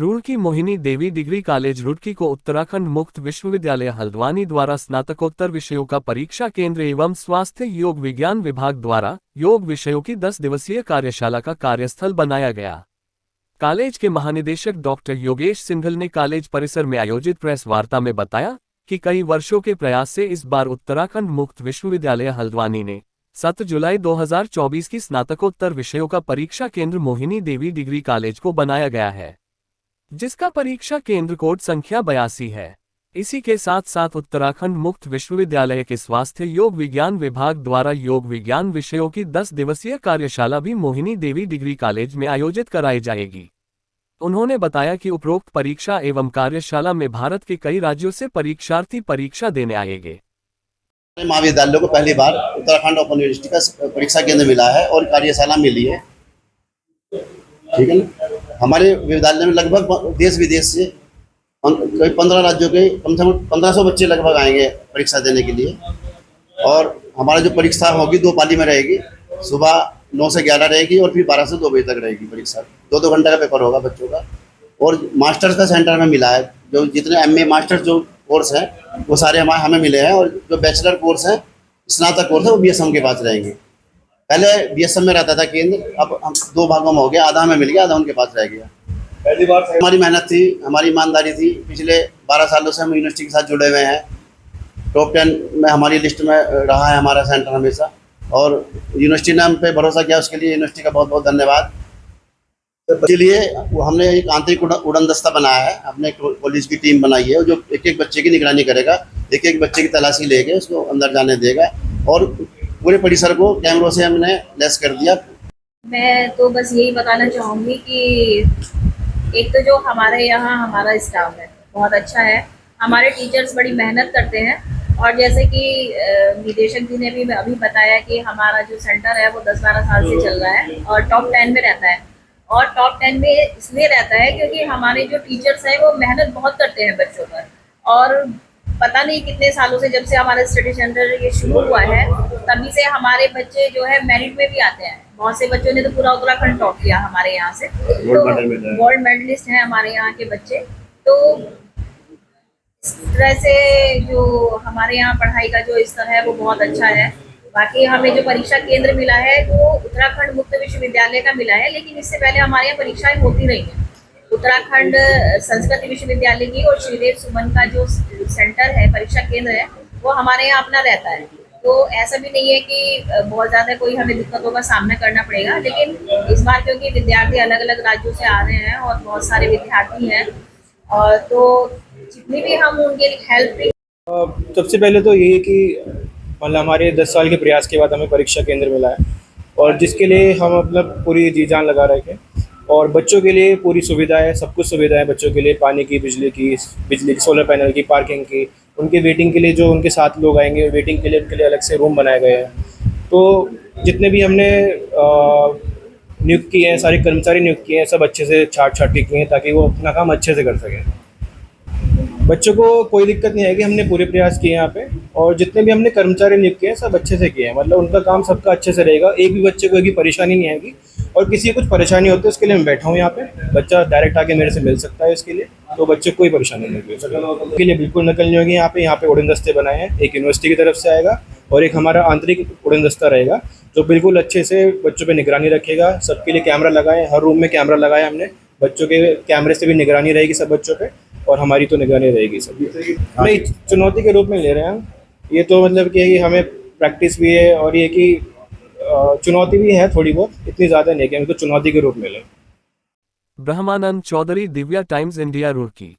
रुड़की मोहिनी देवी degree college Roorkee को उत्तराखंड मुक्त विश्वविद्यालय हल्द्वानी द्वारा स्नातकोत्तर विषयों का परीक्षा केंद्र एवं स्वास्थ्य योग विज्ञान विभाग द्वारा योग विषयों की 10 दिवसीय कार्यशाला का कार्यस्थल बनाया गया। कॉलेज के महानिदेशक डॉक्टर योगेश सिंघल ने कॉलेज परिसर में आयोजित प्रेस वार्ता में बताया कि कई वर्षों के प्रयास से इस बार उत्तराखंड मुक्त विश्वविद्यालय हल्द्वानी ने 7 जुलाई 2024 की स्नातकोत्तर विषयों का परीक्षा केंद्र मोहिनी देवी डिग्री कॉलेज को बनाया गया है, जिसका परीक्षा केंद्र कोड संख्या 82 है। इसी के साथ साथ उत्तराखंड मुक्त विश्वविद्यालय के स्वास्थ्य योग विज्ञान विभाग द्वारा योग विज्ञान विषयों की 10 दिवसीय कार्यशाला भी मोहिनी देवी डिग्री कॉलेज में आयोजित कराई जाएगी। उन्होंने बताया कि उपरोक्त परीक्षा एवं कार्यशाला में भारत के कई राज्यों से परीक्षार्थी परीक्षा देने आएंगे। महाविद्यालयों को पहली बार उत्तराखंड ओपन यूनिवर्सिटी का परीक्षा केंद्र मिला है और कार्यशाला मिली है, ठीक है ना। हमारे विद्यालय में लगभग देश विदेश से कई 15 राज्यों के कम से कम 1500 बच्चे लगभग आएंगे परीक्षा देने के लिए। और हमारा जो परीक्षा होगी 2 पाली में रहेगी, सुबह 9 से 11 रहेगी और फिर 12 से 2 बजे तक रहेगी परीक्षा। 2-2 घंटे का पेपर होगा बच्चों का। और मास्टर्स का सेंटर में मिला है, जो जितने MA मास्टर्स जो कोर्स हैं वो सारे हमें मिले हैं। और जो बैचलर कोर्स हैं, स्नातक कोर्स है, वो BSM के पास रहेंगे। पहले BSM में रहता था केंद्र, अब हम 2 भागों में हो गया, आधा हमें मिल गया, आधा उनके पास रह गया। पहली बार हमारी मेहनत थी, हमारी ईमानदारी थी। पिछले 12 सालों से हम यूनिवर्सिटी के साथ जुड़े हुए हैं। टॉप 10 में हमारी लिस्ट में रहा है हमारा सेंटर हमेशा, और यूनिवर्सिटी ने हम पे भरोसा किया, उसके लिए यूनिवर्सिटी का बहुत बहुत धन्यवाद। इसलिए हमने एक आंतरिक उड़न दस्ता बनाया है, अपने कॉलेज की टीम बनाई है, जो एक बच्चे की निगरानी करेगा, एक बच्चे की तलाशी लेके उसको अंदर जाने देगा। और पूरे परिसर को कैमरों से हमने लेस कर दिया। मैं तो बस यही बताना चाहूँगी कि एक तो जो हमारे यहाँ हमारा स्टाफ है बहुत अच्छा है, हमारे टीचर्स बड़ी मेहनत करते हैं। और जैसे कि निदेशक जी ने भी अभी बताया कि हमारा जो सेंटर है वो 10-12 साल से चल रहा है और टॉप 10 में रहता है। और टॉप 10 में इसलिए रहता है क्योंकि हमारे जो टीचर्स हैं वो मेहनत बहुत करते हैं बच्चों पर। और पता नहीं कितने सालों से, जब से हमारा स्टडी सेंटर ये शुरू हुआ है, तभी से हमारे बच्चे जो है मेरिट में भी आते हैं। बहुत से बच्चों ने तो पूरा उत्तराखंड टॉप किया हमारे यहाँ से, तो गोल्ड मेडलिस्ट हैं हमारे यहाँ के बच्चे। तो इस तरह से जो हमारे यहाँ पढ़ाई का जो स्तर है वो बहुत अच्छा है। बाकी हमें जो परीक्षा केंद्र मिला है वो उत्तराखंड मुक्त विश्वविद्यालय का मिला है, लेकिन इससे पहले हमारे यहाँ परीक्षाएं होती रही हैं। उत्तराखंड संस्कृत विश्वविद्यालय की और श्रीदेव सुमन का जो सेंटर है, परीक्षा केंद्र है, वो हमारे यहाँ अपना रहता है। तो ऐसा भी नहीं है कि बहुत ज़्यादा कोई हमें दिक्कतों का सामना करना पड़ेगा। लेकिन इस बार क्योंकि विद्यार्थी अलग अलग राज्यों से आ रहे हैं और बहुत सारे विद्यार्थी हैं, और तो जितनी भी हम उनके हेल्प। सबसे पहले तो ये है कि मतलब हमारे 10 साल के प्रयास के बाद हमें परीक्षा केंद्र मिला है, और जिसके लिए हम मतलब पूरी जी जान लगा रहे थे। और बच्चों के लिए पूरी सुविधा है, सब कुछ सुविधा है बच्चों के लिए, पानी की, बिजली की, सोलर पैनल की, पार्किंग की। उनके वेटिंग के लिए जो उनके साथ लोग आएंगे, वेटिंग के लिए उनके लिए अलग से रूम बनाए गए हैं। तो जितने भी हमने नियुक्त किए हैं, सारे कर्मचारी नियुक्त किए हैं, सब अच्छे से छाट के किए हैं ताकि वो अपना काम अच्छे से कर सकें। बच्चों को कोई दिक्कत नहीं आएगी, हमने पूरे प्रयास किए यहाँ पे। और जितने भी हमने कर्मचारी नियुक्त किए हैं सब अच्छे से किए हैं, मतलब उनका काम सबका अच्छे से रहेगा। एक भी बच्चे को कोई परेशानी नहीं आएगी। और किसी को कुछ परेशानी होती है उसके लिए मैं बैठा हूँ यहाँ पे, बच्चा डायरेक्ट आके मेरे से मिल सकता है इसके लिए, तो बच्चे को कोई परेशानी नहीं होगी। उसके लिए बिल्कुल नकल नहीं होगी। यहाँ पे उड़न दस्ते बनाए हैं, एक यूनिवर्सिटी की तरफ से आएगा और एक हमारा आंतरिक उड़न दस्ता रहेगा, जो बिल्कुल अच्छे से बच्चों पर निगरानी रखेगा। सबके लिए कैमरा लगाए, हर रूम में कैमरा लगाया हमने, बच्चों के कैमरे से भी निगरानी रहेगी सब बच्चों पे, और हमारी तो निगरानी रहेगी सब। नहीं, चुनौती के रूप में ले रहे हैं हम। ये तो मतलब कि हमें प्रैक्टिस भी है, और ये कि चुनौती भी है थोड़ी बहुत, इतनी ज़्यादा नहीं कि हम तो चुनौती के रूप में लें। ब्रह्मानंद चौधरी, दिव्या टाइम्स इंडिया, रुड़की।